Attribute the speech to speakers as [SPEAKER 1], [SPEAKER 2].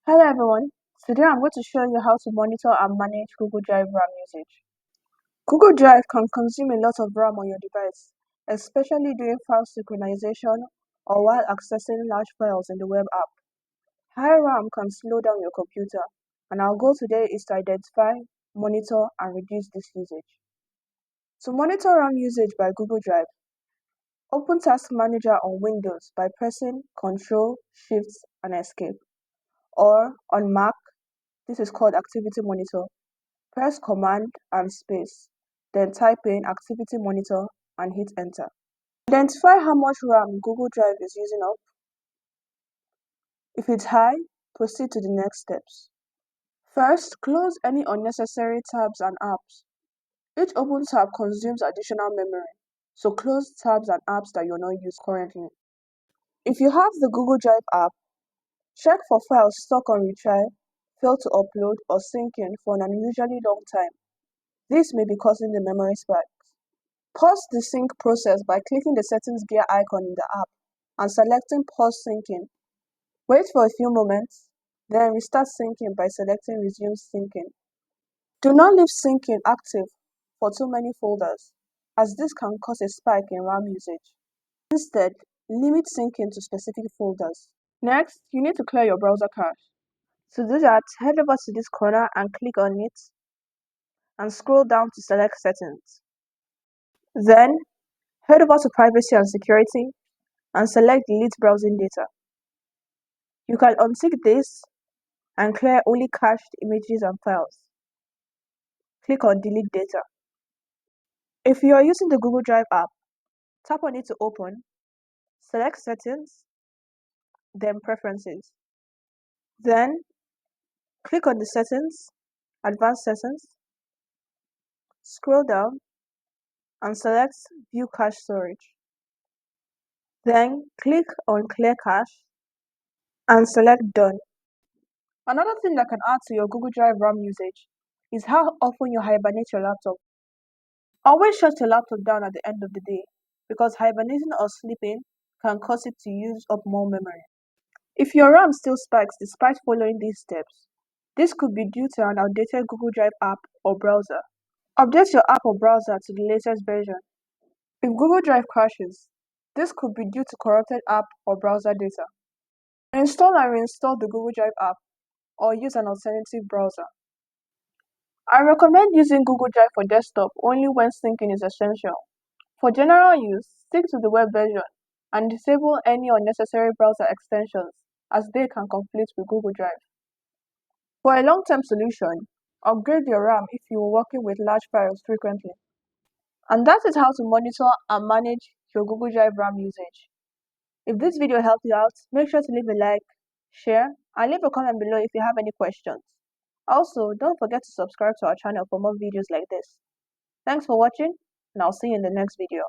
[SPEAKER 1] Hello everyone, today I'm going to show you how to monitor and manage Google Drive RAM usage. Google Drive can consume a lot of RAM on your device, especially during file synchronization or while accessing large files in the web app. High RAM can slow down your computer, and our goal today is to identify, monitor, and reduce this usage. To monitor RAM usage by Google Drive, open Task Manager on Windows by pressing Ctrl, Shift, and Escape, or on Mac, this is called Activity Monitor. Press Command and space, then type in Activity Monitor and hit Enter. Identify how much RAM Google Drive is using up. If it's high, proceed to the next steps. First, close any unnecessary tabs and apps. Each open tab consumes additional memory, so close tabs and apps that you're not using currently. If you have the Google Drive app, check for files stuck on retry, failed to upload, or syncing for an unusually long time. This may be causing the memory spikes. Pause the sync process by clicking the settings gear icon in the app and selecting Pause Syncing. Wait for a few moments, then restart syncing by selecting Resume Syncing. Do not leave syncing active for too many folders, as this can cause a spike in RAM usage. Instead, limit syncing to specific folders. Next, you need to clear your browser cache. To do that, head over to this corner and click on it, and scroll down to select Settings. Then, head over to Privacy and Security and select Delete Browsing Data. You can untick this and clear only cached images and files. Click on Delete Data. If you are using the Google Drive app, tap on it to open, select Settings, then Preferences. Then, click on the Settings, Advanced Settings, scroll down, and select View Cache Storage. Then, click on Clear Cache and select Done. Another thing that can add to your Google Drive RAM usage is how often you hibernate your laptop. Always shut your laptop down at the end of the day, because hibernating or sleeping can cause it to use up more memory. If your RAM still spikes despite following these steps, this could be due to an outdated Google Drive app or browser. Update your app or browser to the latest version. If Google Drive crashes, this could be due to corrupted app or browser data. Install and reinstall the Google Drive app or use an alternative browser. I recommend using Google Drive for desktop only when syncing is essential. For general use, stick to the web version and disable any unnecessary browser extensions, as they can conflict with Google Drive. For a long-term solution, upgrade your RAM if you are working with large files frequently. And that is how to monitor and manage your Google Drive RAM usage. If this video helped you out, make sure to leave a like, share, and leave a comment below if you have any questions. Also, don't forget to subscribe to our channel for more videos like this. Thanks for watching, and I'll see you in the next video.